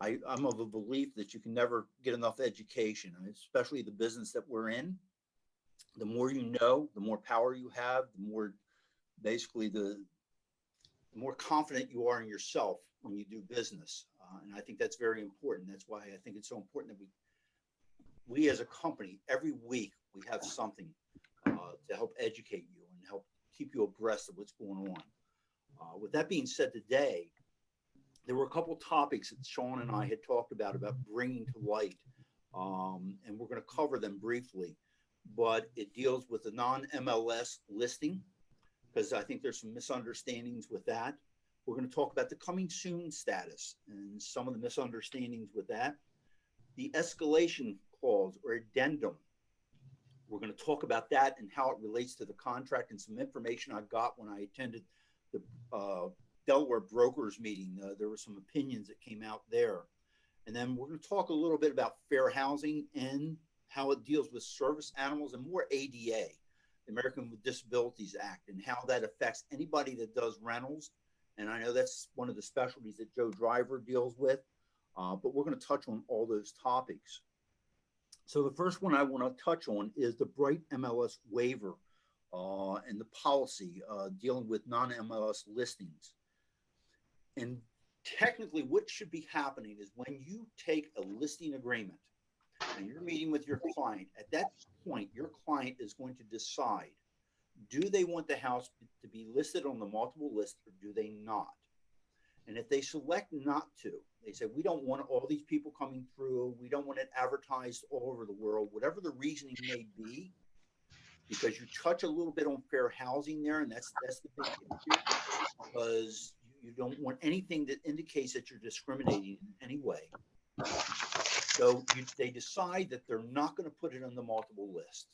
I'm of a belief that you can never get enough education, especially the business that we're in. The more you know, the more power you have, the more basically the more confident you are in yourself when you do business. And I think that's very important. That's why I think it's so important that we as a company, every week we have something to help educate you and help keep you abreast of what's going on. With that being said, today there were a couple topics that Sean and I had talked about bringing to light, and we're going to cover them briefly. But it deals with the non-MLS listing, because I think there's some misunderstandings with that. We're going to talk about the coming soon status and some of the misunderstandings with that. The escalation clause or addendum, we're going to talk about that and how it relates to the contract, and some information I got when I attended the Delaware brokers meeting. There were some opinions that came out there. And then we're going to talk a little bit about fair housing and how it deals with service animals, and more ADA, the American with Disabilities Act, and how that affects anybody that does rentals. And I know that's one of the specialties that Joe Driver deals with, but we're going to touch on all those topics. So the first one I want to touch on is the Bright MLS waiver and the policy dealing with non-MLS listings. And technically what should be happening is when you take a listing agreement and you're meeting with your client, at that point, your client is going to decide, do they want the house to be listed on the multiple list or do they not? And if they select not to, they say, we don't want all these people coming through, we don't want it advertised all over the world, whatever the reasoning may be, because you touch a little bit on fair housing there, and that's the big issue, because you don't want anything that indicates that you're discriminating in any way. So they decide that they're not going to put it on the multiple list.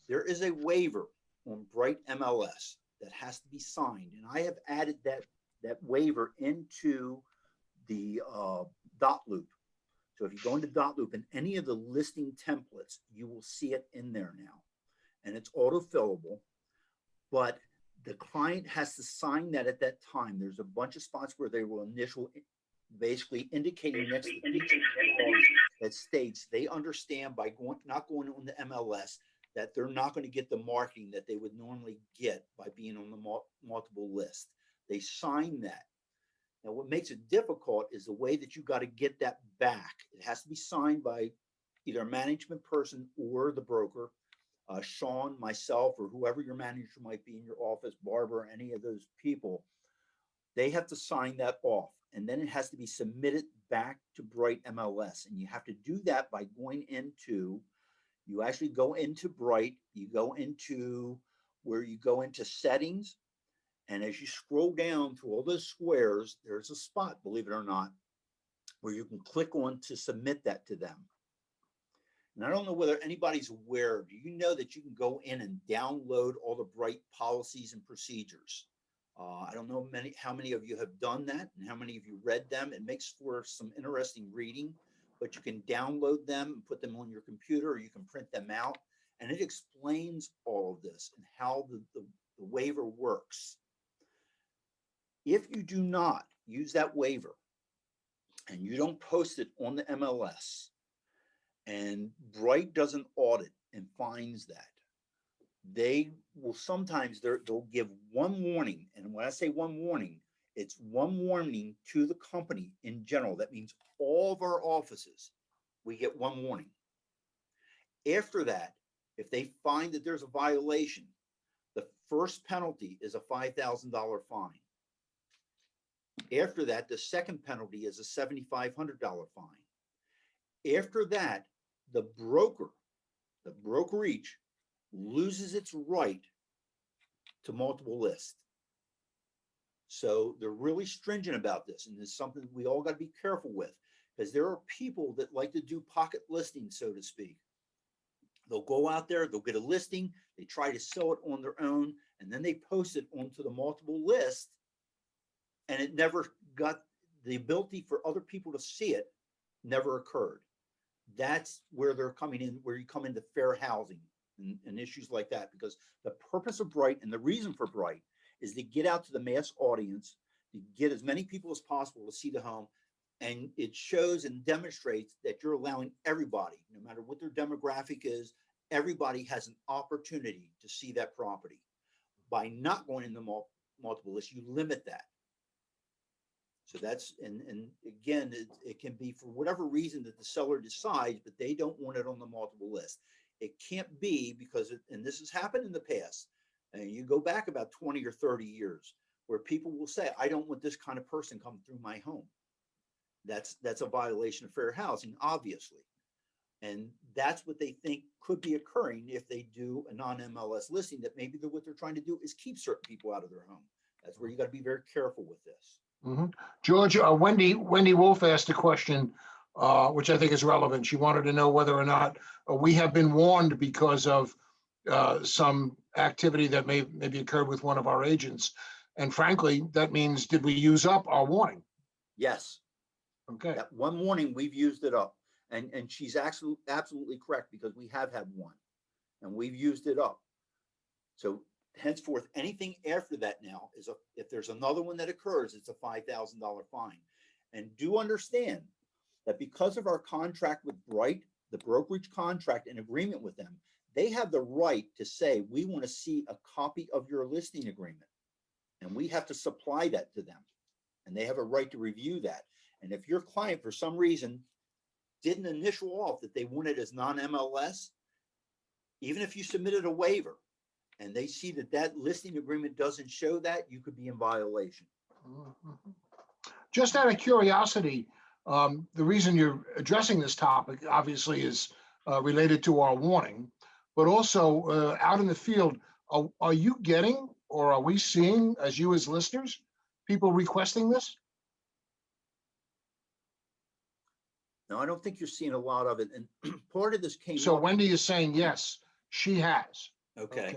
There is a waiver on Bright MLS that has to be signed, and I have added that waiver into the dot loop. So if you go into dot loop in any of the listing templates, you will see it in there now, and it's auto-fillable, but the client has to sign that at that time. There's a bunch of spots where they will basically indicating next to each clause that states they understand by not going on the MLS that they're not going to get the marketing that they would normally get by being on the multiple list. They sign that. Now, what makes it difficult is the way that you got to get that back. It has to be signed by either a management person or the broker, Sean, myself, or whoever your manager might be in your office, Barbara, any of those people. They have to sign that off, and then it has to be submitted back to Bright MLS. And you have to do that by going into, you actually go into Bright, you go into where you go into settings, and as you scroll down through all those squares, there's a spot, believe it or not, where you can click on to submit that to them. And I don't know whether anybody's aware, do you know that you can go in and download all the Bright policies and procedures? I don't know how many of you have done that and how many of you read them. It makes for some interesting reading, but you can download them and put them on your computer, or you can print them out. And it explains all of this and how the waiver works. If you do not use that waiver and you don't post it on the MLS, and Bright doesn't audit and finds that, they will sometimes, they'll give one warning. And when I say one warning, it's one warning to the company in general. That means all of our offices, we get one warning. After that, if they find that there's a violation, the first penalty is a $5,000 fine. After that, the second penalty is a $7,500 fine. After that, the brokerage loses its right to multiple list. So they're really stringent about this, and it's something we all got to be careful with, because there are people that like to do pocket listings, so to speak. They'll go out there, they'll get a listing, they try to sell it on their own, and then they post it onto the multiple list, and it never got the ability for other people to see it, never occurred. That's where they're coming in, where you come into fair housing and issues like that, because the purpose of Bright and the reason for Bright is to get out to the mass audience, to get as many people as possible to see the home. And it shows and demonstrates that you're allowing everybody, no matter what their demographic is, everybody has an opportunity to see that property. By not going in the multiple list, you limit that. So that's, and again, it can be for whatever reason that the seller decides, but they don't want it on the multiple list. It can't be because, and this has happened in the past, and you go back about 20 or 30 years, where people will say, I don't want this kind of person coming through my home. That's a violation of fair housing, obviously. And that's what they think could be occurring if they do a non-MLS listing, that maybe what they're trying to do is keep certain people out of their home. That's where you got to be very careful with this. Mm-hmm. George, Wendy Wolf asked a question, which I think is relevant. She wanted to know whether or not we have been warned because of some activity that maybe occurred with one of our agents. And frankly, that means, did we use up our warning? Yes. Okay. That one warning, we've used it up. And she's absolutely correct, because we have had one and we've used it up. So henceforth, anything after that now is if there's another one that occurs, it's a $5,000 fine. And do understand that because of our contract with Bright, the brokerage contract and agreement with them, they have the right to say, we want to see a copy of your listing agreement. And we have to supply that to them. And they have a right to review that. And if your client, for some reason, didn't initial off that they wanted as non-MLS, even if you submitted a waiver and they see that that listing agreement doesn't show that, you could be in violation. Just out of curiosity, the reason you're addressing this topic obviously is related to our warning, but also out in the field, are you getting, or are we seeing, as you as listeners, people requesting this? No, I don't think you're seeing a lot of it. And part of this came So up. Wendy is saying, yes, she has. Okay.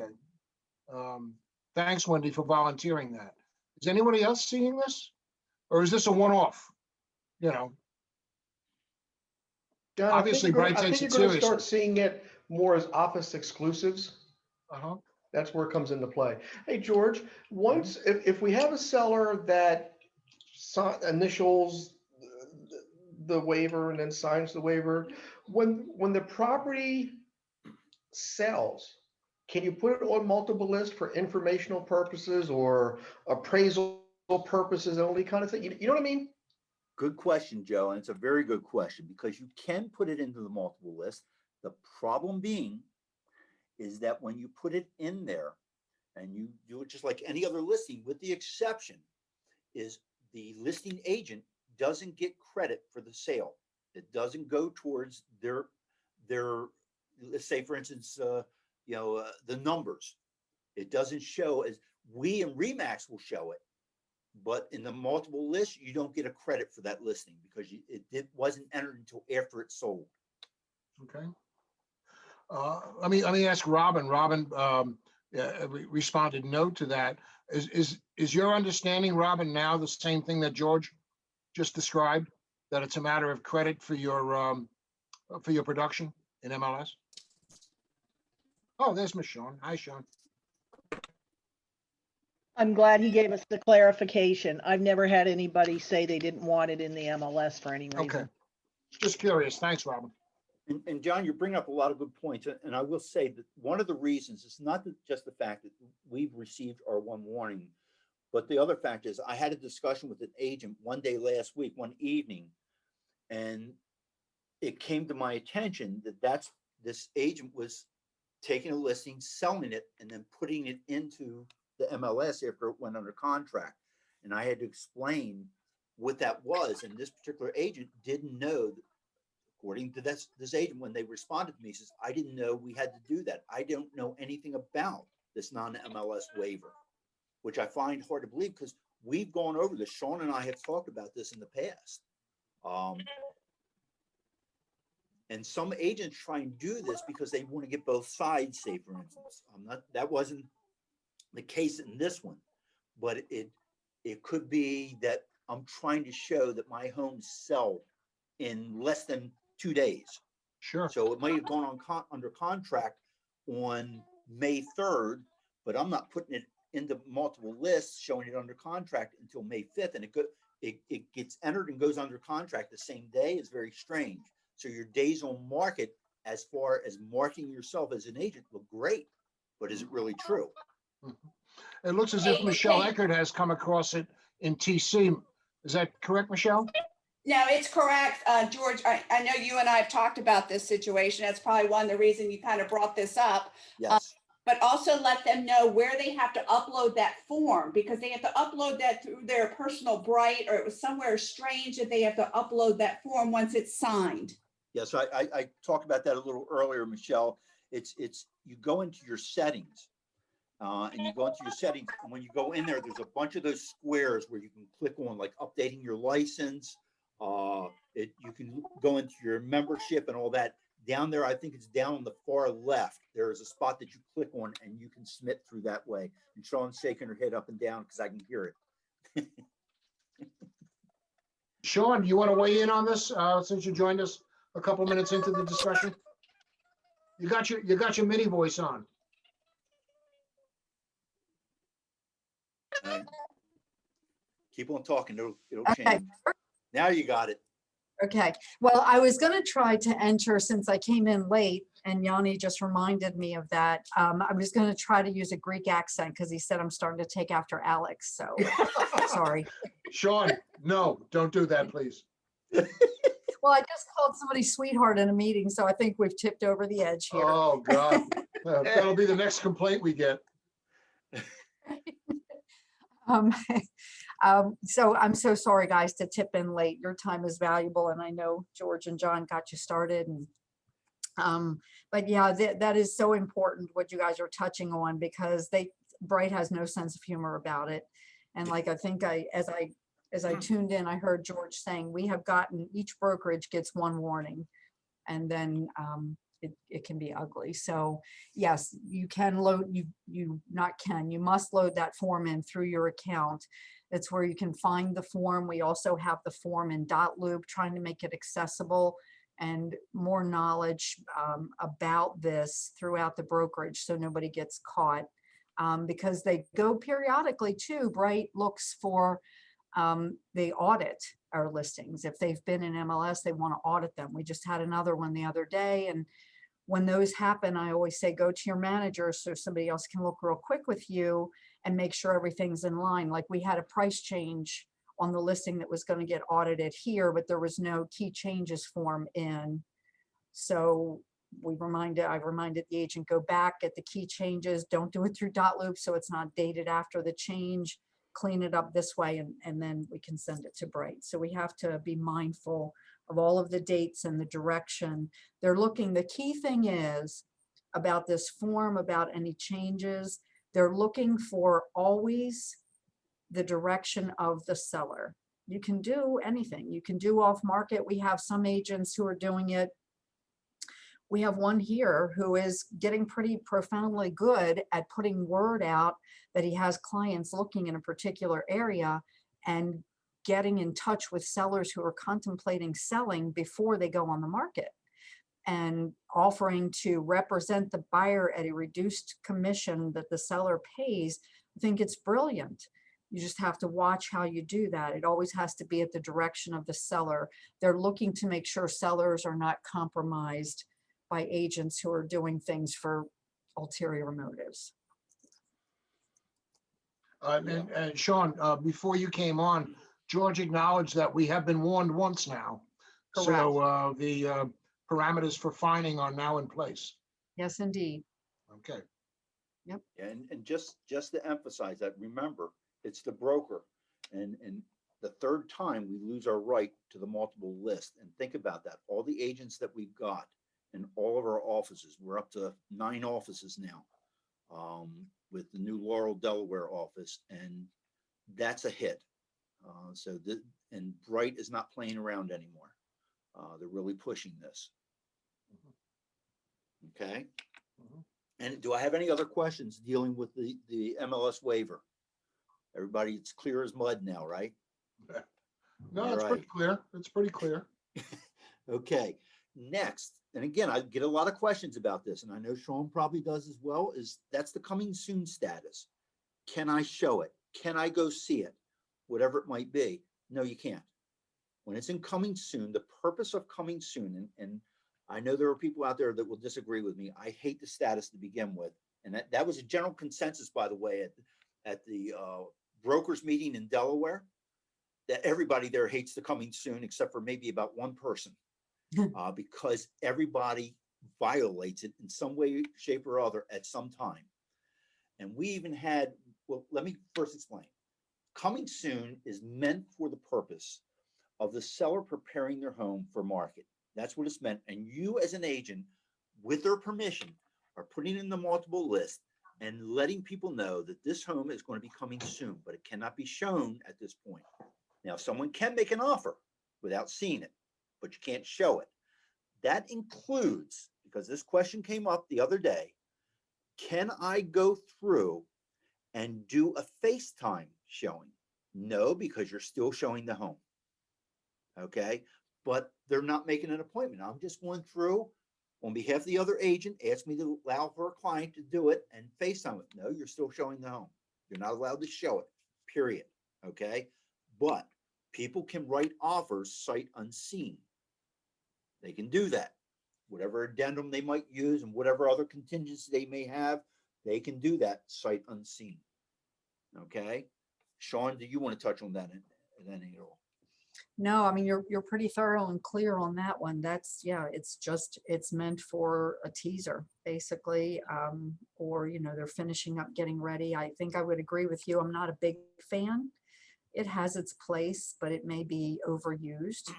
Thanks, Wendy, for volunteering that. Is anybody else seeing this? Or is this a one-off? You know, John, obviously Bright takes it you're going to seriously. start seeing it more as office exclusives. Uh-huh. That's where it comes into play. Hey, George, once, if we have a seller that initials the waiver and then signs the waiver, when the property sells, can you put it on multiple lists for informational purposes or appraisal purposes only, kind of thing? You know what I mean? Good question, Joe. And it's a very good question, because you can put it into the multiple list. The problem being is that when you put it in there and you do it just like any other listing, with the exception is the listing agent doesn't get credit for the sale. It doesn't go towards their let's say, for instance, the numbers. It doesn't show, as we in Remax will show it, but in the multiple list, you don't get a credit for that listing because it wasn't entered until after it sold. Okay. Let me ask Robin. Robin responded no to that. Is your understanding, Robin, now the same thing that George just described, that it's a matter of credit for your production in MLS? Oh, there's Miss Sean. Hi, Sean. I'm glad he gave us the clarification. I've never had anybody say they didn't want it in the MLS for any reason. Okay. Just curious. Thanks, Robin. And John, you're bringing up a lot of good points. And I will say that one of the reasons is not just the fact that we've received our one warning, but the other fact is I had a discussion with an agent one day last week, one evening, and it came to my attention that this agent was taking a listing, selling it, and then putting it into the MLS after it went under contract. And I had to explain what that was. And this particular agent didn't know that, according to this agent, when they responded to me, he says, I didn't know we had to do that. I don't know anything about this non-MLS waiver, which I find hard to believe because we've gone over this. Sean and I have talked about this in the past. And some agents try and do this because they want to get both sides, say, for instance. That wasn't the case in this one, but it could be that I'm trying to show that my homes sell in less than 2 days. Sure. So it might have gone on under contract on May 3rd, but I'm not putting it in the multiple lists showing it under contract until May 5th, and it gets entered and goes under contract the same day is very strange. So your days on market, as far as marking yourself as an agent, look great, but is it really true? It looks as if Michelle Eckert has come across it in TC. Is that correct, Michelle? No, it's correct, George. I know you and I have talked about this situation. That's probably one of the reasons you kind of brought this up. Yes. But also let them know where they have to upload that form, because they have to upload that through their personal Bright, or it was somewhere strange that they have to upload that form once it's signed. Yes, I talked about that a little earlier, Michelle. It's you go into your settings, and you go into your settings, and when you go in there, there's a bunch of those squares where you can click on, like updating your license. You can go into your membership and all that. Down there, I think it's down on the far left. There is a spot that you click on and you can submit through that way. And Sean's shaking her head up and down because I can hear it. Sean, do you want to weigh in on this, since you joined us a couple of minutes into the discussion? You got your mini voice on. Keep on talking. It'll Okay. change. Now you got it. Okay, well, I was going to try to enter since I came in late and Yanni just reminded me of that. I was going to try to use a Greek accent because he said I'm starting to take after Alex. So sorry. Sean, no, don't do that, please. Well, I just called somebody sweetheart in a meeting, so I think we've tipped over the edge here. Oh, God. That'll be the next complaint we get. Um, so I'm so sorry, guys, to tip in late. Your time is valuable, and I know George and John got you started. And but yeah, that is so important what you guys are touching on, because Bright has no sense of humor about it. And like I think as I tuned in, I heard George saying we have gotten, each brokerage gets one warning, and then it can be ugly. So yes, you can load, you must load that form in through your account. That's where you can find the form. We also have the form in dotloop, trying to make it accessible and more knowledge about this throughout the brokerage, so nobody gets caught, because they go periodically too. Bright looks for, they audit our listings. If they've been in MLS, they want to audit them. We just had another one the other day, and when those happen, I always say, go to your manager so somebody else can look real quick with you and make sure everything's in line. Like we had a price change on the listing that was going to get audited here, but there was no key changes form in. So I reminded the agent, go back, get the key changes, don't do it through dotloop so it's not dated after the change, clean it up this way, and then we can send it to Bright. So we have to be mindful of all of the dates and the direction they're looking. The key thing is about this form, about any changes, they're looking for always the direction of the seller. You can do anything. You can do off market. We have some agents who are doing it. We have one here who is getting pretty profoundly good at putting word out that he has clients looking in a particular area and getting in touch with sellers who are contemplating selling before they go on the market, and offering to represent the buyer at a reduced commission that the seller pays. I think it's brilliant. You just have to watch how you do that. It always has to be at the direction of the seller. They're looking to make sure sellers are not compromised by agents who are doing things for ulterior motives. And Sean, before you came on, George acknowledged that we have been warned once now. Correct. So the parameters for fining are now in place. Yes, indeed. Okay. And just to emphasize that, remember, it's the broker. And the third time we lose our right to the multiple list. And think about that. All the agents that we've got in all of our offices, we're up to 9 offices now, with the new Laurel, Delaware office. And that's a hit. And Bright is not playing around anymore. They're really pushing this. Okay. And do I have any other questions dealing with the MLS waiver? Everybody, it's clear as mud now, right? No, it's pretty clear. It's pretty clear. Okay. Next, and again, I get a lot of questions about this, and I know Sean probably does as well, that's the coming soon status. Can I show it? Can I go see it? Whatever it might be. No, you can't. When it's in coming soon, the purpose of coming soon, and I know there are people out there that will disagree with me. I hate the status to begin with. And that was a general consensus, by the way, at the brokers meeting in Delaware, that everybody there hates the coming soon, except for maybe about one person, because everybody violates it in some way, shape, or other at some time. And we even had, well, let me first explain. Coming soon is meant for the purpose of the seller preparing their home for market. That's what it's meant. And you as an agent, with their permission, are putting in the multiple list and letting people know that this home is going to be coming soon, but it cannot be shown at this point. Now, someone can make an offer without seeing it, but you can't show it. That includes, because this question came up the other day, can I go through and do a FaceTime showing? No, because you're still showing the home. Okay, but they're not making an appointment. I'm just going through on behalf of the other agent, asked me to allow for a client to do it and FaceTime it. No, you're still showing the home. You're not allowed to show it, period. Okay, but people can write offers sight unseen. They can do that. Whatever addendum they might use and whatever other contingency they may have, they can do that sight unseen. Okay, Sean, do you want to touch on that at any at all? No, I mean, you're pretty thorough and clear on that one. That's, yeah, it's meant for a teaser, basically. Or, you know, they're finishing up, getting ready. I think I would agree with you. I'm not a big fan. It has its place, but it may be overused.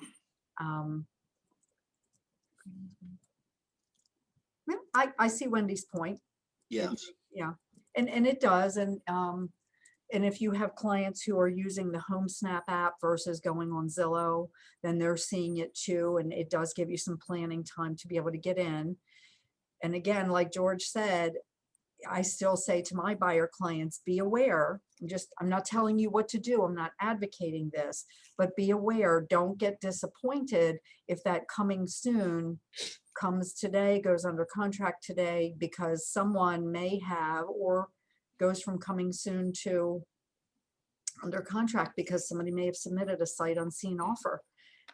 Yeah, I see Wendy's point. Yes. Yeah, and it does. And if you have clients who are using the HomeSnap app versus going on Zillow, then they're seeing it too. And it does give you some planning time to be able to get in. And again, like George said, I still say to my buyer clients, be aware. I'm not telling you what to do. I'm not advocating this, but be aware. Don't get disappointed if that coming soon comes today, goes under contract today, because someone may have, or goes from coming soon to under contract because somebody may have submitted a sight unseen offer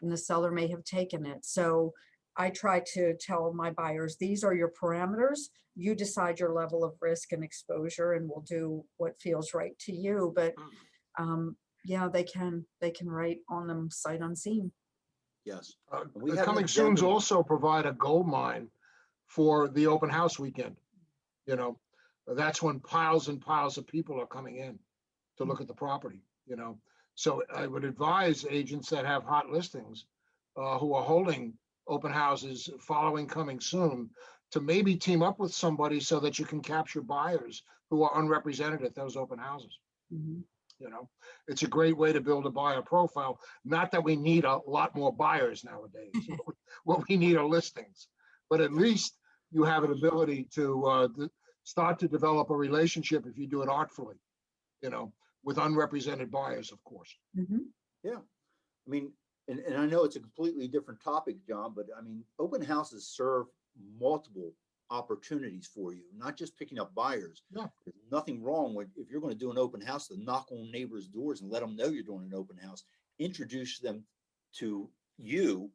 and the seller may have taken it. So I try to tell my buyers, these are your parameters. You decide your level of risk and exposure, and we'll do what feels right to you. But yeah, they can write on them sight unseen. Yes. The coming soons also provide a gold mine for the open house weekend. You know, that's when piles and piles of people are coming in to look at the property, you know. So I would advise agents that have hot listings who are holding open houses following coming soon to maybe team up with somebody so that you can capture buyers who are unrepresented at those open houses. Mm-hmm. You know, it's a great way to build a buyer profile. Not that we need a lot more buyers nowadays. What we need are listings, but at least you have an ability to start to develop a relationship if you do it artfully, you know, with unrepresented buyers, of course. Mm-hmm. Yeah. I mean, and I know it's a completely different topic, John, but I mean, open houses serve multiple opportunities for you, not just picking up buyers. Yeah. There's nothing wrong with, if you're going to do an open house, to knock on neighbors' doors and let them know you're doing an open house, introduce them to you.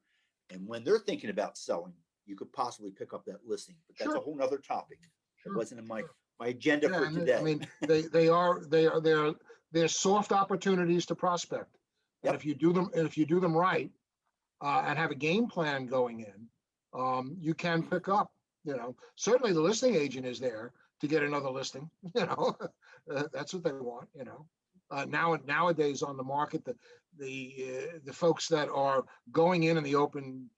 And when they're thinking about selling, you could possibly pick up that listing, but that's a whole nother topic. It wasn't in my agenda for today. I mean, they're soft opportunities to prospect. And if you do them right, and have a game plan going in, you can pick up, you know. Certainly the listing agent is there to get another listing, you know. That's what they want, you know. Nowadays on the market, the folks that are going in the open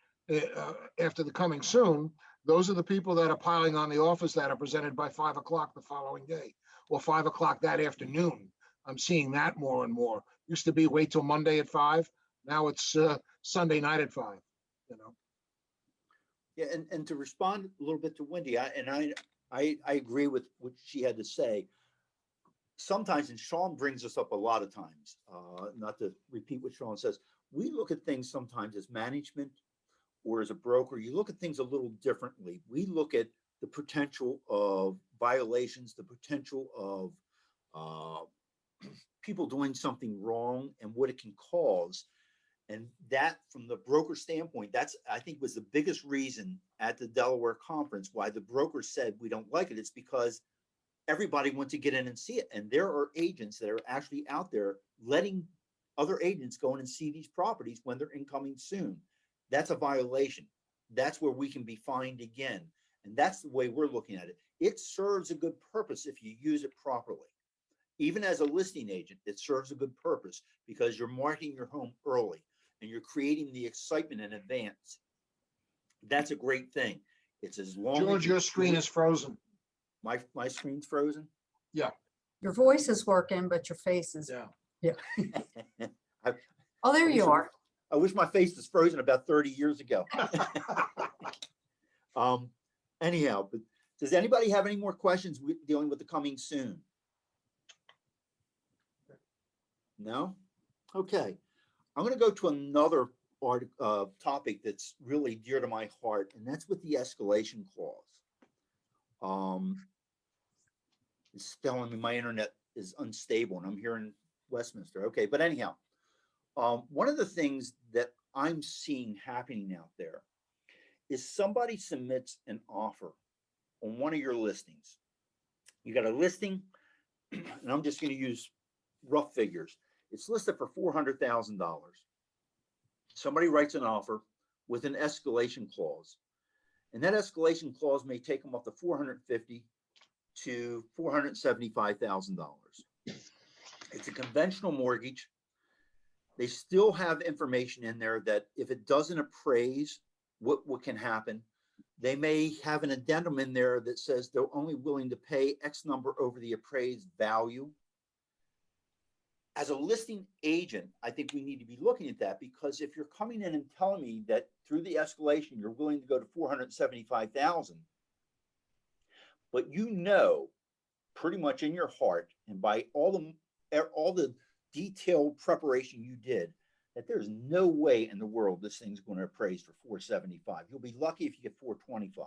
after the coming soon, those are the people that are piling on the offers that are presented by 5 o'clock the following day or 5 o'clock that afternoon. I'm seeing that more and more. Used to be wait till Monday at 5. Now it's Sunday night at 5, you know. Yeah, and to respond a little bit to Wendy, I agree with what she had to say. Sometimes, and Sean brings us up a lot of times, not to repeat what Sean says, we look at things sometimes as management or as a broker. You look at things a little differently. We look at the potential of violations, the potential of uh, people doing something wrong and what it can cause. And that, from the broker standpoint, that's, I think, was the biggest reason at the Delaware conference why the broker said we don't like it. It's because everybody wants to get in and see it. And there are agents that are actually out there letting other agents go in and see these properties when they're incoming soon. That's a violation. That's where we can be fined again. And that's the way we're looking at it. It serves a good purpose if you use it properly. Even as a listing agent, it serves a good purpose because you're marketing your home early and you're creating the excitement in advance. That's a great thing. It's as long as George, your screen is frozen. my screen's frozen. Your voice is working, but your face is, Yeah. oh, there you are. I wish my face was frozen about 30 years ago. Anyhow, but does anybody have any more questions dealing with the coming soon? No? Okay. I'm going to go to another topic that's really dear to my heart, and that's with the escalation clause. It's telling me my internet is unstable and I'm here in Westminster. Okay, but anyhow, one of the things that I'm seeing happening out there is somebody submits an offer on one of your listings. You got a listing, and I'm just going to use rough figures. It's listed for $400,000. Somebody writes an offer with an escalation clause, and that escalation clause may take them up to $450,000 to $475,000. It's a conventional mortgage. They still have information in there that if it doesn't appraise, what can happen. They may have an addendum in there that says they're only willing to pay X number over the appraised value. As a listing agent, I think we need to be looking at that, because if you're coming in and telling me that through the escalation, you're willing to go to $475,000, but you know pretty much in your heart and by all the detailed preparation you did, that there's no way in the world this thing's going to appraise for 475. You'll be lucky if you get 425.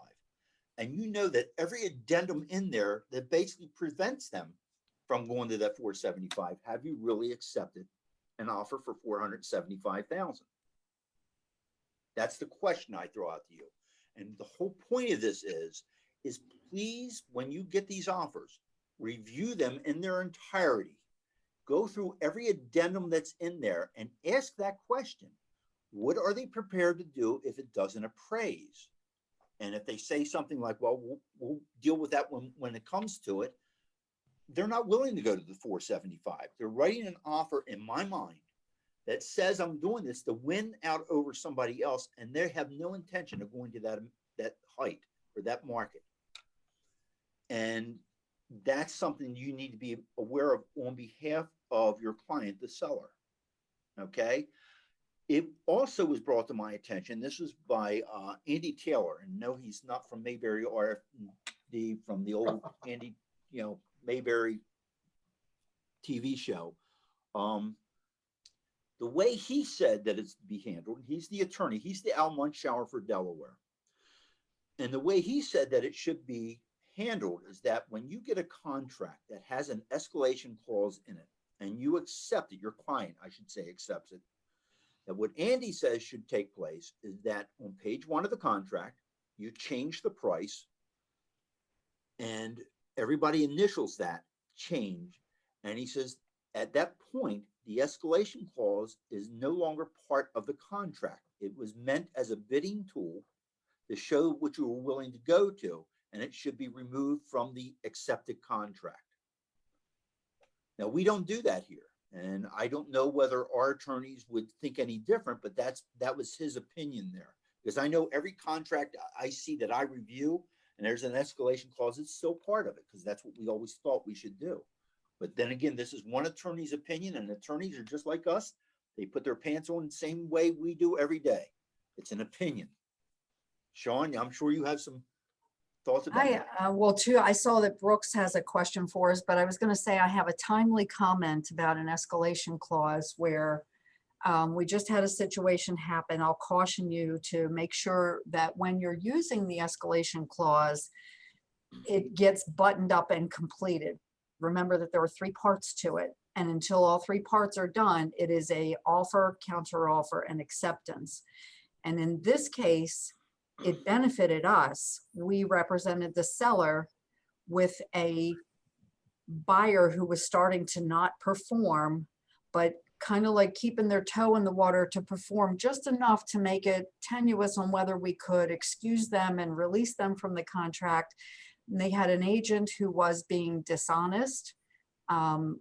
And you know that every addendum in there that basically prevents them from going to that 475, have you really accepted an offer for 475,000? That's the question I throw out to you. And the whole point of this is please, when you get these offers, review them in their entirety. Go through every addendum that's in there and ask that question. What are they prepared to do if it doesn't appraise? And if they say something like, well, we'll deal with that when it comes to it, they're not willing to go to the 475. They're writing an offer in my mind that says I'm doing this to win out over somebody else, and they have no intention of going to that height or that market. And that's something you need to be aware of on behalf of your client, the seller. Okay. It also was brought to my attention. This was by Andy Taylor, and no, he's not from Mayberry RFD, from the old Andy, Mayberry TV show. The way he said that it's to be handled, he's the attorney, he's the Al Munschauer for Delaware. And the way he said that it should be handled is that when you get a contract that has an escalation clause in it and you accept it, your client, I should say, accepts it, that what Andy says should take place is that on page 1 of the contract, you change the price and everybody initials that change. And he says at that point, the escalation clause is no longer part of the contract. It was meant as a bidding tool to show what you were willing to go to, and it should be removed from the accepted contract. Now, we don't do that here, and I don't know whether our attorneys would think any different, but that was his opinion there. Because I know every contract I see that I review, and there's an escalation clause, it's still part of it, because that's what we always thought we should do. But then again, this is one attorney's opinion, and attorneys are just like us. They put their pants on the same way we do every day. It's an opinion. Sean, I'm sure you have some thoughts about that. Well, too, I saw that Brooks has a question for us, but I was going to say I have a timely comment about an escalation clause where we just had a situation happen. I'll caution you to make sure that when you're using the escalation clause, it gets buttoned up and completed. remember that there are three parts to it. And until all three parts are done, it is a offer, counter offer, and acceptance. And in this case, it benefited us. We represented the seller with a buyer who was starting to not perform, but kind of like keeping their toe in the water to perform just enough to make it tenuous on whether we could excuse them and release them from the contract. And they had an agent who was being dishonest and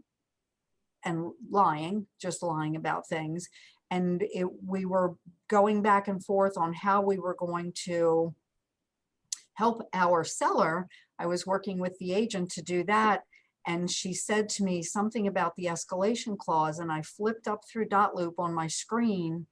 lying, just lying about things. And we were going back and forth on how we were going to help our seller. I was working with the agent to do that. And she said to me something about the escalation clause, and I flipped up through dotloop on my screen,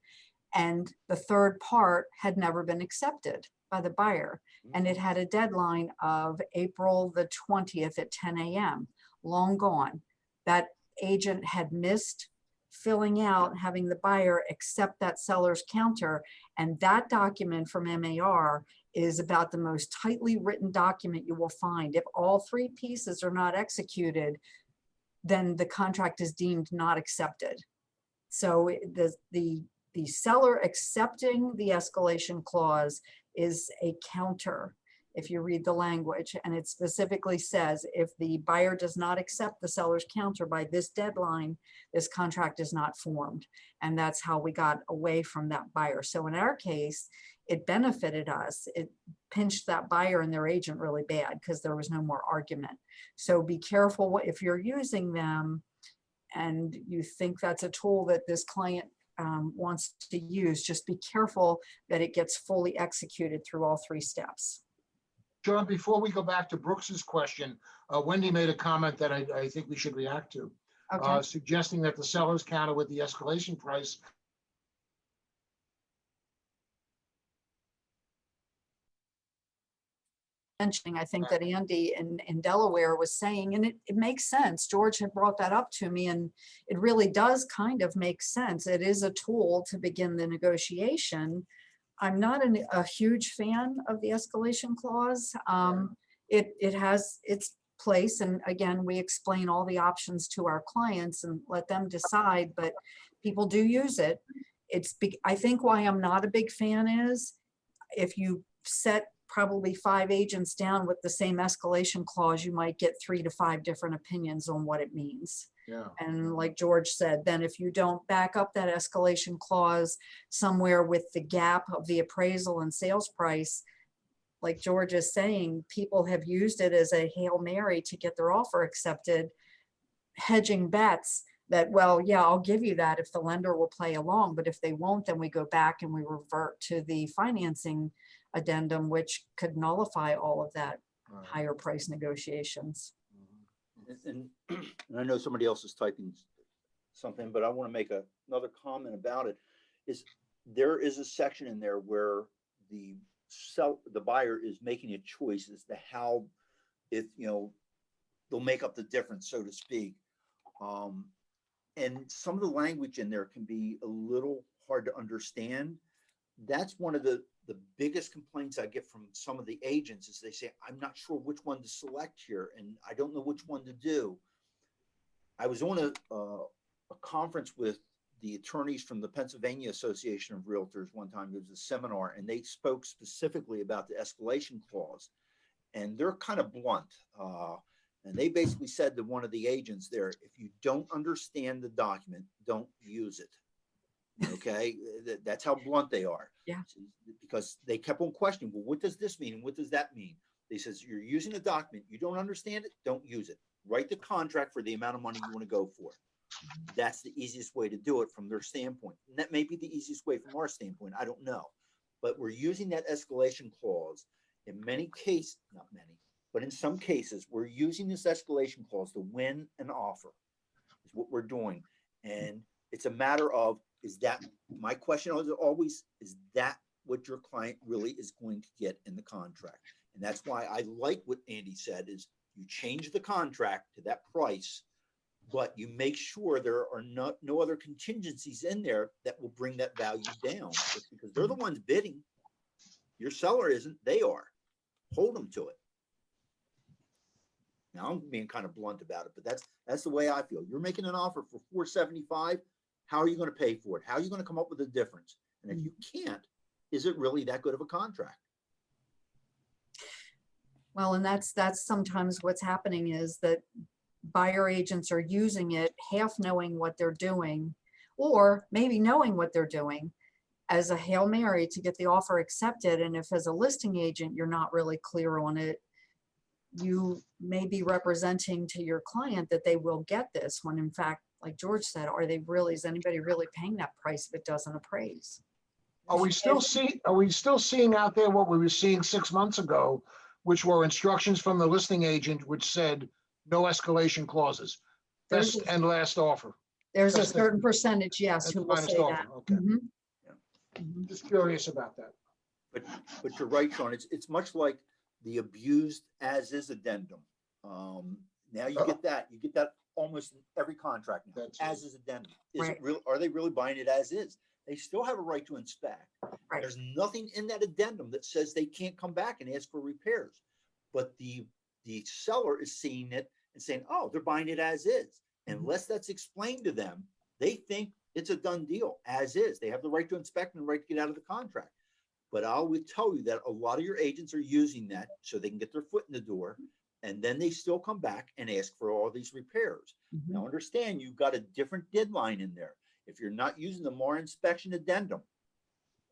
and the third part had never been accepted by the buyer. And it had a deadline of April the 20th at 10 a.m., long gone. That agent had missed filling out, having the buyer accept that seller's counter. And that document from MAR is about the most tightly written document you will find. If all three pieces are not executed, then the contract is deemed not accepted. So the seller accepting the escalation clause is a counter, if you read the language, and it specifically says if the buyer does not accept the seller's counter by this deadline, this contract is not formed. And that's how we got away from that buyer. So in our case, it benefited us. It pinched that buyer and their agent really bad because there was no more argument. So be careful if you're using them and you think that's a tool that this client wants to use, just be careful that it gets fully executed through all three steps. John, before we go back to Brooks's question, Wendy made a comment that I think we should react to, Okay. suggesting that the seller's counter with the escalation price mentioning, I think that Andy in Delaware was saying, and it makes sense. George had brought that up to me, and it really does kind of make sense. It is a tool to begin the negotiation. I'm not a huge fan of the escalation clause. It has its place, and again, we explain all the options to our clients and let them decide, but people do use it. I think why I'm not a big fan is if you set probably 5 agents down with the same escalation clause, you might get 3 to 5 different opinions on what it means. Yeah. And like George said, then if you don't back up that escalation clause somewhere with the gap of the appraisal and sales price, like George is saying, people have used it as a Hail Mary to get their offer accepted, hedging bets that, well, yeah, I'll give you that if the lender will play along, but if they won't, then we go back and we revert to the financing addendum, which could nullify all of that higher price negotiations. And I know somebody else is typing something, but I want to make another comment about it. There is a section in there where the buyer is making a choice as to how they'll make up the difference, so to speak. And some of the language in there can be a little hard to understand. That's one of the biggest complaints I get from some of the agents is they say, I'm not sure which one to select here, and I don't know which one to do. I was on a conference with the attorneys from the Pennsylvania Association of Realtors one time. It was a seminar, and they spoke specifically about the escalation clause, and they're kind of blunt. And they basically said to one of the agents there, if you don't understand the document, don't use it. Okay, that's how blunt they are. Yeah. Because they kept on questioning, well, what does this mean? And what does that mean? They says, you're using a document, you don't understand it, don't use it. Write the contract for the amount of money you want to go for. That's the easiest way to do it from their standpoint. And that may be the easiest way from our standpoint. I don't know. But we're using that escalation clause in many cases, not many, but in some cases, we're using this escalation clause to win an offer is what we're doing. And it's a matter of, my question is always, is that what your client really is going to get in the contract? And that's why I like what Andy said is you change the contract to that price, but you make sure there are no other contingencies in there that will bring that value down, just because they're the ones bidding. Your seller isn't, they are. Hold them to it. Now I'm being kind of blunt about it, but that's the way I feel. You're making an offer for 475. How are you going to pay for it? How are you going to come up with a difference? And if you can't, is it really that good of a contract? Well, and that's sometimes what's happening is that buyer agents are using it half knowing what they're doing, or maybe knowing what they're doing as a Hail Mary to get the offer accepted. And if as a listing agent, you're not really clear on it, you may be representing to your client that they will get this, when in fact, like George said, is anybody really paying that price if it doesn't appraise? Are we still seeing out there what we were seeing 6 months ago, which were instructions from the listing agent, which said no escalation clauses, There's best a- and last offer? There's a That's the- certain percentage, yes, that's who the will finest say offer, that. okay. Mhm. Yeah. Mhm. Just curious about that. But you're right, Sean. It's much like the abused as is addendum. Now you get that almost in every contract now, That's as is addendum. Is Right. it real? Are they really buying it as is? They still have a right to inspect. Right. There's nothing in that addendum that says they can't come back and ask for repairs. But the seller is seeing it and saying, oh, they're buying it as is. Unless that's explained to them, they think it's a done deal, as is. They have the right to inspect and the right to get out of the contract. But I would tell you that a lot of your agents are using that so they can get their foot in the door, and then they still come back and ask for all these repairs. Mhm. Now, understand, you've got a different deadline in there. If you're not using the more inspection addendum,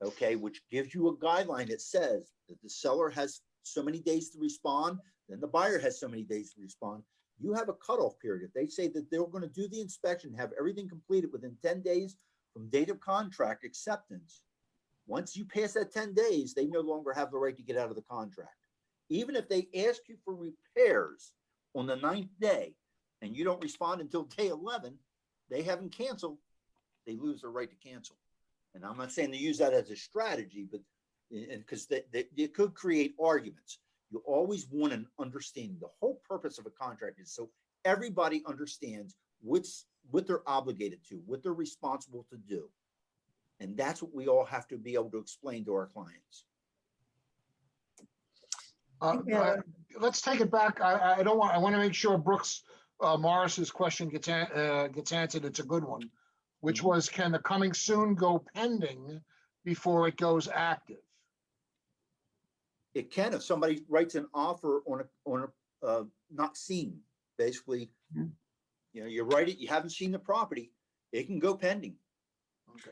okay, which gives you a guideline that says that the seller has so many days to respond, then the buyer has so many days to respond. You have a cutoff period. If they say that they're going to do the inspection, have everything completed within 10 days from date of contract acceptance, once you pass that 10 days, they no longer have the right to get out of the contract. Even if they ask you for repairs on the 9th day and you don't respond until day 11, they haven't canceled, they lose their right to cancel. And I'm not saying to use that as a strategy, but because it could create arguments. You always want an understanding. The whole purpose of a contract is so everybody understands what they're obligated to, what they're responsible to do. And that's what we all have to be able to explain to our clients. Yeah. Let's take it back. I want to make sure Brooks Morris's question gets answered. It's a good one, which was, can the coming soon go pending before it goes active? It can, if somebody writes an offer on a not seen, basically, Mhm. You write it, you haven't seen the property, it can go pending. Okay.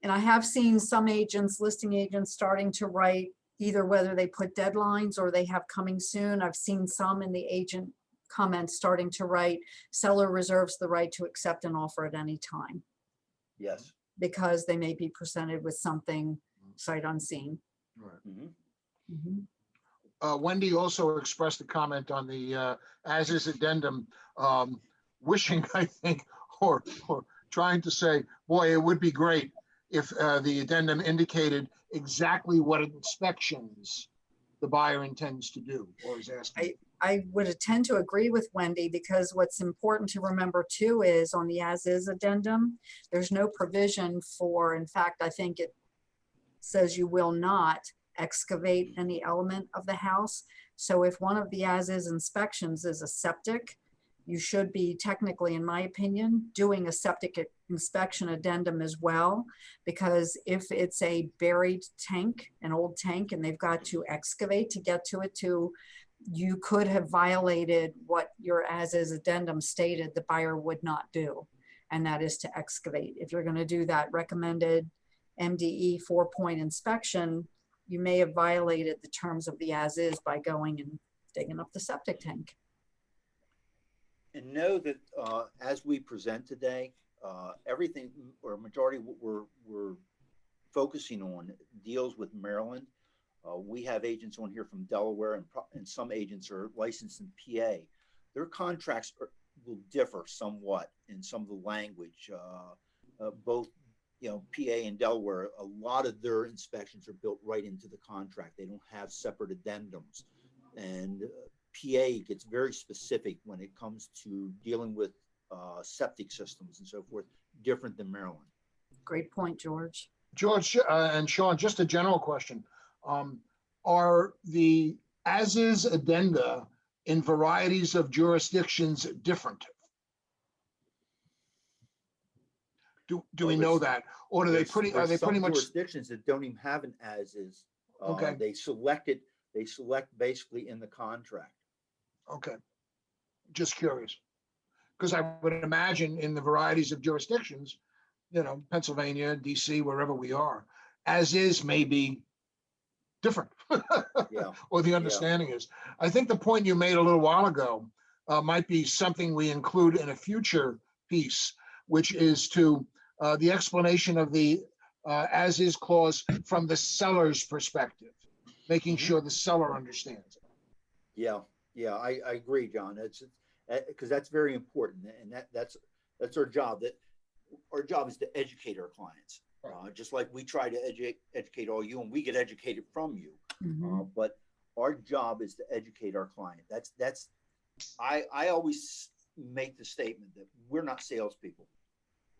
And I have seen some agents, listing agents, starting to write either whether they put deadlines or they have coming soon. I've seen some in the agent comments starting to write, seller reserves the right to accept an offer at any time, Yes. because they may be presented with something sight unseen. Right. Mhm. Mhm. Wendy also expressed a comment on the as is addendum, wishing, I think, or trying to say, boy, it would be great if the addendum indicated exactly what inspections the buyer intends to do or is asking. I would tend to agree with Wendy, because what's important to remember too is on the as-is addendum, there's no provision for, in fact, I think it says you will not excavate any element of the house. So if one of the as-is inspections is a septic, you should be technically, in my opinion, doing a septic inspection addendum as well, because if it's a buried tank, an old tank, and they've got to excavate to get to it, you could have violated what your as-is addendum stated the buyer would not do, and that is to excavate. If you're going to do that recommended MDE 4-point inspection, you may have violated the terms of the as-is by going and digging up the septic tank. And know that as we present today, everything or majority of what we're focusing on deals with Maryland. We have agents on here from Delaware, and some agents are licensed in PA. Their contracts will differ somewhat in some of the language. Both, PA and Delaware, a lot of their inspections are built right into the contract. They don't have separate addendums. And PA gets very specific when it comes to dealing with septic systems and so forth, different than Maryland. Great point, George. George and Sean, just a general question. Are the as-is addenda in varieties of jurisdictions different? Do we Well, know there's- that? Or are they There's- pretty, are there's they some pretty much, Jurisdictions that don't even have an as is. Okay. They select basically in the contract. okay. Just curious. Because I would imagine in the varieties of jurisdictions, Pennsylvania, DC, wherever we are, as is may be different. Yeah. Or the understanding is. I think the point you made a little while ago might be something we include in a future piece, which is to the explanation of the as is clause from the seller's perspective, making Mhm. sure the seller understands it. Yeah, I agree, John. It's because that's very important, and that's our job. Our job is to educate our clients, just like we try to educate all you, and we get educated from you. Mhm. But our job is to educate our client. I always make the statement that we're not salespeople.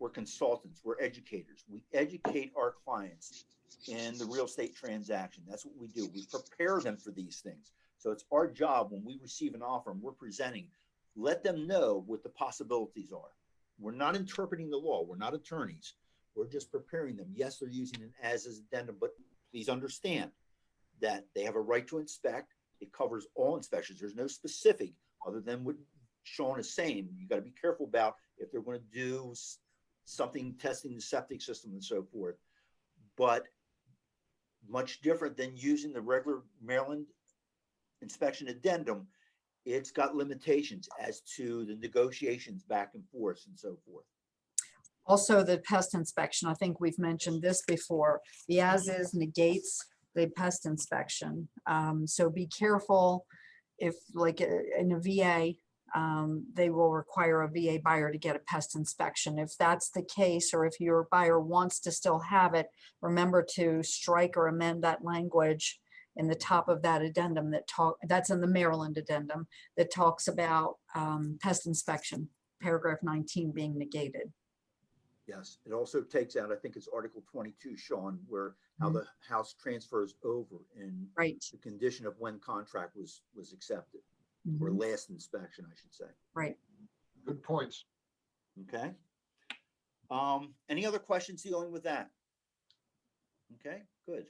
We're consultants. We're educators. We educate our clients in the real estate transaction. That's what we do. We prepare them for these things. So it's our job when we receive an offer and we're presenting, let them know what the possibilities are. We're not interpreting the law. We're not attorneys. We're just preparing them. Yes, they're using an as-is addendum, but please understand that they have a right to inspect. It covers all inspections. There's no specific other than what Sean is saying. You got to be careful about if they're going to do something testing the septic system and so forth. But much different than using the regular Maryland inspection addendum, it's got limitations as to the negotiations back and forth and so forth. Also, the pest inspection, I think we've mentioned this before, the as-is negates the pest inspection. So be careful if, like in a VA, they will require a VA buyer to get a pest inspection. If that's the case, or if your buyer wants to still have it, remember to strike or amend that language in the top of that addendum that's in the Maryland addendum that talks about pest inspection, paragraph 19 being negated. Yes, it also takes out, I think it's Article 22, Sean, where how the house transfers over in Right. the condition of when contract was accepted, or Mhm. last inspection, I should say. Right. Good points. Okay. Any other questions dealing with that? Okay, good.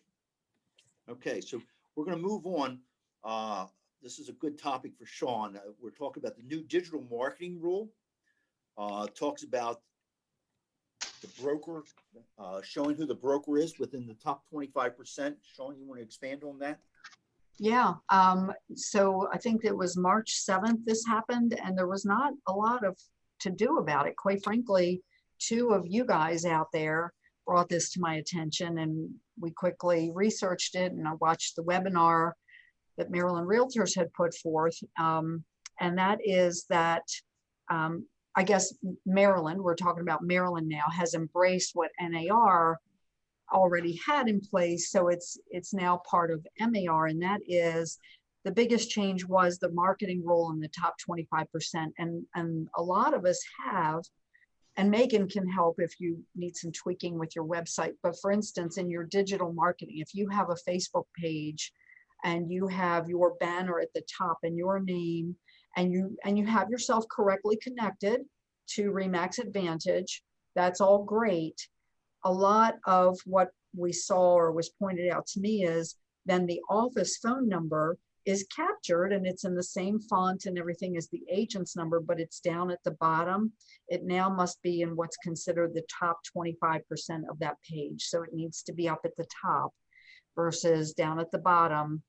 Okay, so we're going to move on. This is a good topic for Sean. We're talking about the new digital marketing rule. Talks about the broker, showing who the broker is within the top 25%. Sean, you want to expand on that? Yeah. So I think it was March 7th this happened, and there was not a lot to do about it. Quite frankly, two of you guys out there brought this to my attention, and we quickly researched it, and I watched the webinar that Maryland Realtors had put forth. And that is that I guess Maryland, we're talking about Maryland now, has embraced what NAR already had in place. So it's now part of MAR, and that is the biggest change was the marketing role in the top 25%. And a lot of us have, and Megan can help if you need some tweaking with your website. But for instance, in your digital marketing, if you have a Facebook page and you have your banner at the top and your name, and you have yourself correctly connected to RE/MAX Advantage, that's all great. A lot of what we saw or was pointed out to me is then the office phone number is captured and it's in the same font and everything as the agent's number, but it's down at the bottom. It now must be in what's considered the top 25% of that page. So it needs to be up at the top versus down at the bottom.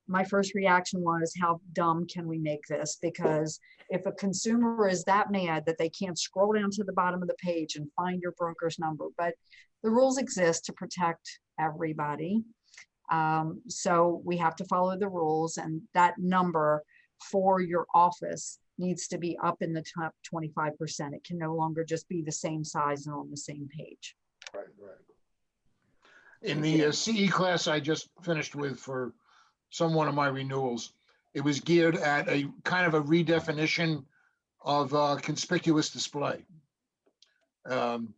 My first reaction was, how dumb can we make this? Because if a consumer is that mad that they can't scroll down to the bottom of the page and find your broker's number, but the rules exist to protect everybody. So we have to follow the rules, and that number for your office needs to be up in the top 25%. It can no longer just be the same size and on the same page. Right. In the CE class I just finished with for one of my renewals, it was geared at a kind of a redefinition of conspicuous display. And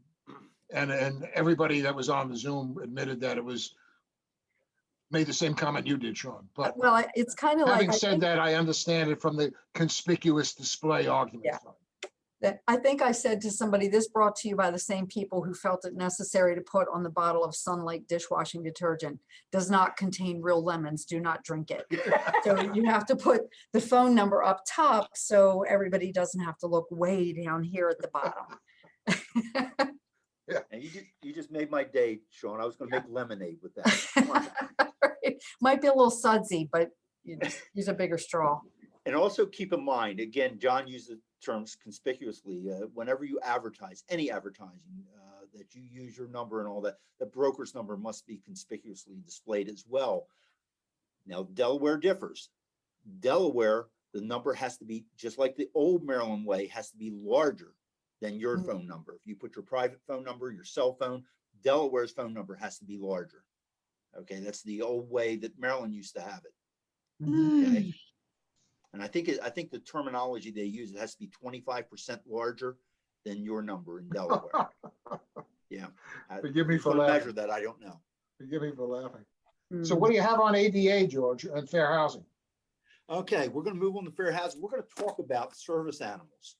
everybody that was on the Zoom admitted that it was made the same comment you did, Sean, but Well, it's kind of like, having I said think that, I understand it from the conspicuous display argument. Yeah. side. that, I think I said to somebody, this brought to you by the same people who felt it necessary to put on the bottle of Sunlight dishwashing detergent, does not contain real lemons, do not drink it. So you have to put the phone number up top so everybody doesn't have to look way down here at the bottom. And you just made my day, Sean. I was gonna make lemonade with that. Might be a little sudsy, but you just use a bigger straw. And also keep in mind, again, John used the terms conspicuously, whenever you advertise, any advertising, that you use your number and all that, the broker's number must be conspicuously displayed as well. Now, Delaware differs. Delaware, the number has to be, just like the old Maryland way, has to be larger than your phone number. If you put your private phone number, your cell phone, Delaware's phone number has to be larger. Okay, that's the old way that Maryland used to have it. Okay. And I think the terminology they use, it has to be 25% larger than your number in Delaware. Yeah. Forgive me Who's for gonna laughing. measure that, I don't know. Forgive me for laughing. Mm. So what do you have on ADA, George, and fair housing? Okay, we're gonna move on to fair housing. We're gonna talk about service animals.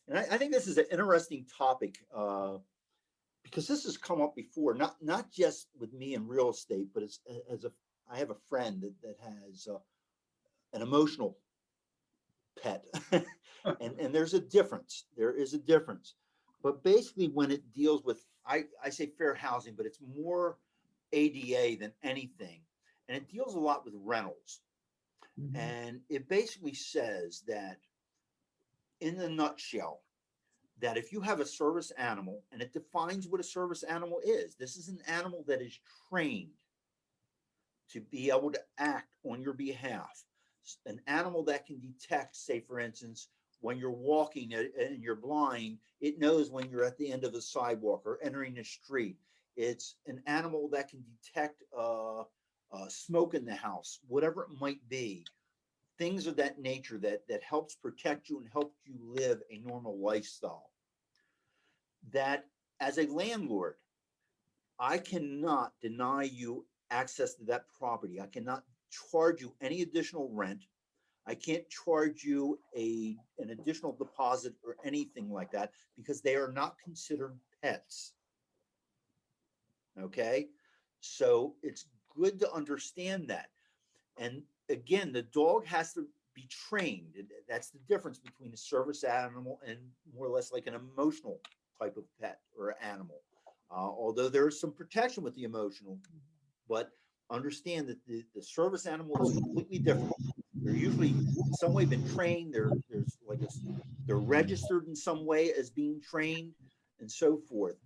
And I think this is an interesting topic, because this has come up before, not just with me in real estate, but I have a friend that has an emotional pet. and there's a difference. There is a difference. But basically when it deals with, I say fair housing, but it's more ADA than anything. And it deals a lot with rentals. And it basically says that, in a nutshell, that if you have a service animal, and it defines what a service animal is, this is an animal that is trained to be able to act on your behalf. An animal that can detect, say, for instance, when you're walking and you're blind, it knows when you're at the end of the sidewalk or entering the street. It's an animal that can detect smoke in the house, whatever it might be. Things of that nature that helps protect you and help you live a normal lifestyle. That as a landlord, I cannot deny you access to that property. I cannot charge you any additional rent. I can't charge you an additional deposit or anything like that, because they are not considered pets. Okay, so it's good to understand that. And again, the dog has to be trained. That's the difference between a service animal and more or less like an emotional type of pet or animal. Although there is some protection with the emotional, but understand that the service animal is completely different. They're usually in some way been trained. They're registered in some way as being trained and so forth.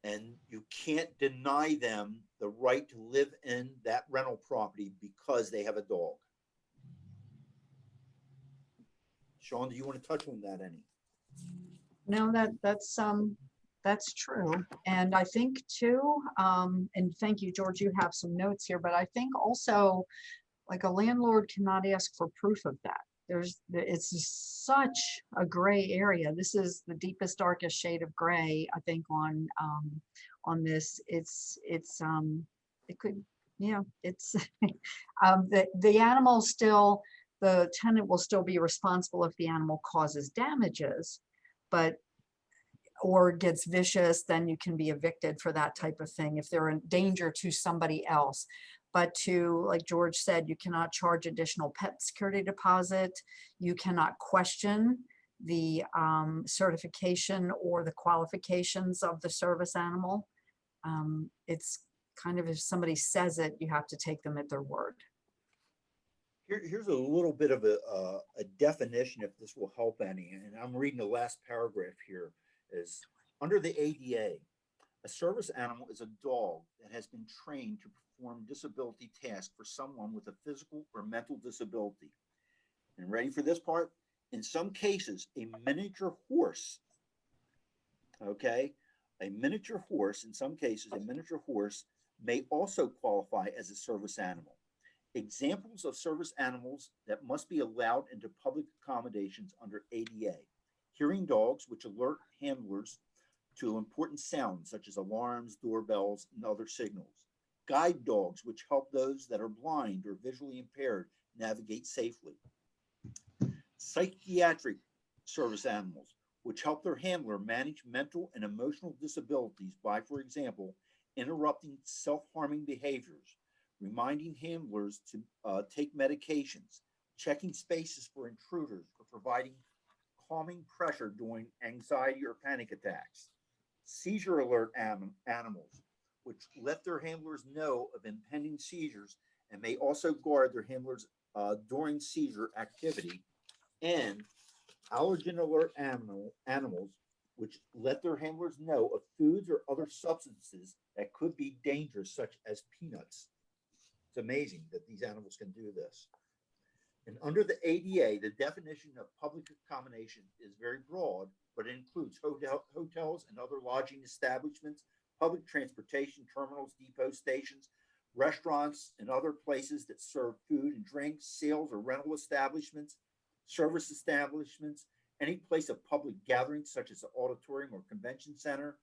And you can't deny them the right to live in that rental property because they have a dog. Sean, do you want to touch on that any? No, that's true. And I think too, and thank you, George, you have some notes here, but I think also, like, a landlord cannot ask for proof of that. It's such a gray area. This is the deepest, darkest shade of gray, I think, on this. It could, yeah, it's the animal still, the tenant will still be responsible if the animal causes damages, but or gets vicious, then you can be evicted for that type of thing if they're in danger to somebody else. But to, like George said, you cannot charge additional pet security deposit. You cannot question the certification or the qualifications of the service animal. It's kind of, if somebody says it, you have to take them at their word. Here's a little bit of a definition, if this will help any. And I'm reading the last paragraph here. Is under the ADA, a service animal is a dog that has been trained to perform disability tasks for someone with a physical or mental disability. And ready for this part? In some cases, a miniature horse, okay? A miniature horse, in some cases, a miniature horse may also qualify as a service animal. Examples of service animals that must be allowed into public accommodations under ADA. Hearing dogs, which alert handlers to important sounds such as alarms, doorbells, and other signals. guide dogs, which help those that are blind or visually impaired navigate safely. Psychiatric service animals, which help their handler manage mental and emotional disabilities by, for example, interrupting self-harming behaviors, reminding handlers to take medications, checking spaces for intruders, or providing calming pressure during anxiety or panic attacks. Seizure alert animals, which let their handlers know of impending seizures and may also guard their handlers during seizure activity. And allergen alert animals, which let their handlers know of foods or other substances that could be dangerous, such as peanuts. It's amazing that these animals can do this. And under the ADA, the definition of public accommodation is very broad, but it includes hotels and other lodging establishments, public transportation terminals, depot stations, restaurants, and other places that serve food and drinks, sales or rental establishments, service establishments, any place of public gatherings such as an auditorium or convention center,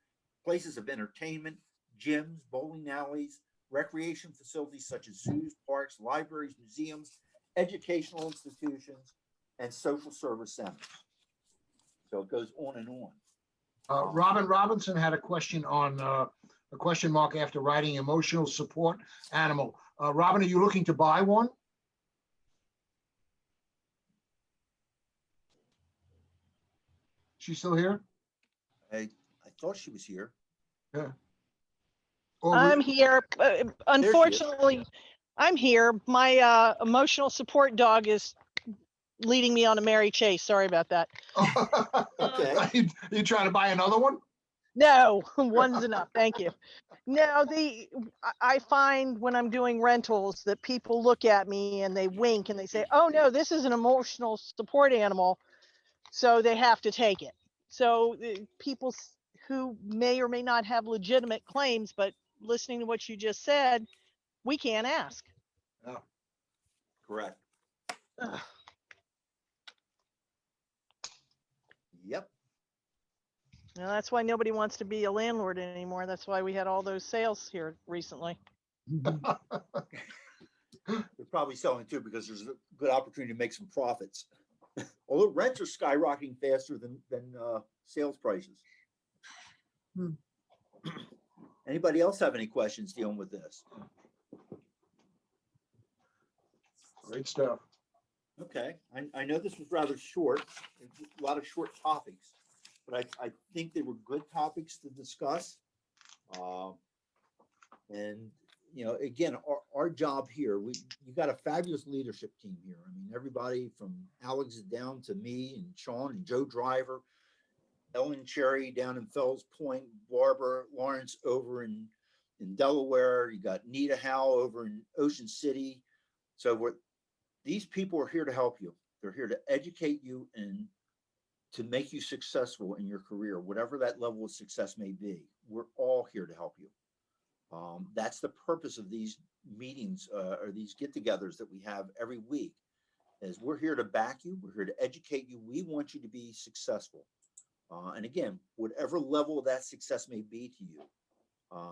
places of entertainment, gyms, bowling alleys, recreation facilities such as zoos, parks, libraries, museums, educational institutions, and social service centers. So it goes on and on. Robin Robinson had a question on a question mark after writing emotional support animal. Robin, are you looking to buy one? She's still here? I thought she was here. Yeah. Or I'm here. Unfortunately, I'm here. My emotional support dog is leading me on a merry chase. Sorry about that. Okay. You trying to buy another one? No, one's enough. Thank you. No, I find when I'm doing rentals that people look at me and they wink and they say, "Oh no, this is an emotional support animal," so they have to take it. So people who may or may not have legitimate claims, but listening to what you just said, we can't ask. Correct. Ugh. Yep. Now, that's why nobody wants to be a landlord anymore. That's why we had all those sales here recently. They're probably selling too because there's a good opportunity to make some profits. Although rents are skyrocketing faster than sales prices. Hmm. Anybody else have any questions dealing with this? Great stuff. Okay, I know this was rather short, a lot of short topics, but I think they were good topics to discuss. And, you know, again, our job here, you got a fabulous leadership team here. I mean, everybody from Alex down to me and Sean and Joe Driver, Ellen Cherry down in Fells Point, Barbara Lawrence over in Delaware. You got Nita Howe over in Ocean City. So these people are here to help you. They're here to educate you and to make you successful in your career, whatever that level of success may be. We're all here to help you. That's the purpose of these meetings or these get-togethers that we have every week. Is we're here to back you. We're here to educate you. We want you to be successful. And again, whatever level of that success may be to you,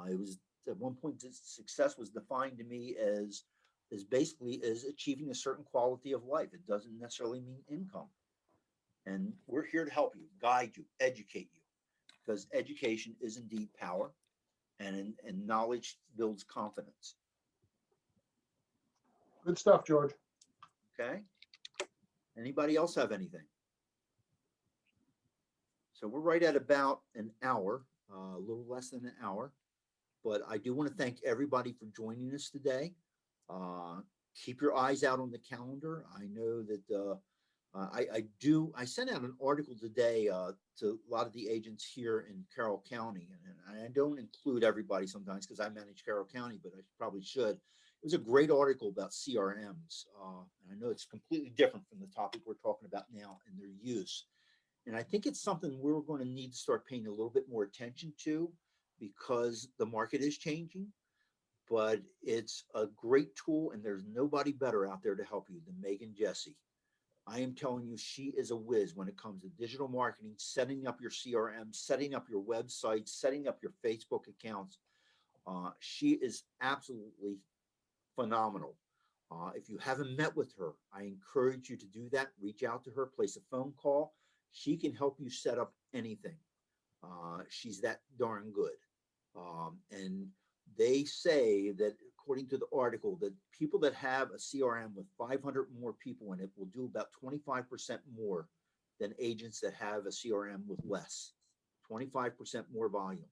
it was at one point success was defined to me as basically as achieving a certain quality of life. It doesn't necessarily mean income. And we're here to help you, guide you, educate you, because education is indeed power, and knowledge builds confidence. Good stuff, George. Okay. Anybody else have anything? So we're right at about an hour, a little less than an hour, but I do want to thank everybody for joining us today. Keep your eyes out on the calendar. I know that I sent out an article today to a lot of the agents here in Carroll County, and I don't include everybody sometimes because I manage Carroll County, but I probably should. It was a great article about CRMs. And I know it's completely different from the topic we're talking about now and their use. And I think it's something we're going to need to start paying a little bit more attention to because the market is changing. But it's a great tool, and there's nobody better out there to help you than Megan Jesse. I am telling you, she is a whiz when it comes to digital marketing, setting up your CRM, setting up your website, setting up your Facebook accounts. She is absolutely phenomenal. If you haven't met with her, I encourage you to do that. Reach out to her, place a phone call. She can help you set up anything. She's that darn good. And they say that, according to the article, that people that have a CRM with 500 more people in it will do about 25% more than agents that have a CRM with less, 25% more volume.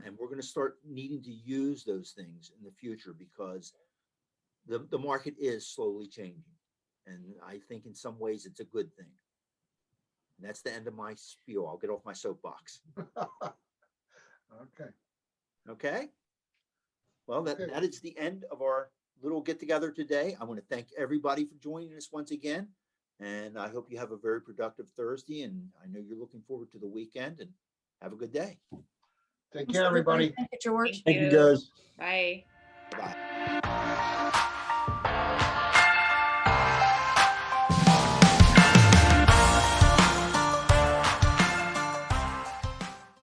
And we're going to start needing to use those things in the future because the market is slowly changing. And I think in some ways it's a good thing. And that's the end of my spiel. I'll get off my soapbox. Okay. Okay. Well, Okay. that is the end of our little get together today. I want to thank everybody for joining us once again. And I hope you have a very productive Thursday. And I know you're looking forward to the weekend, and have a good day. Take care, everybody. Thank you, George. Thank you, guys. Bye. Bye.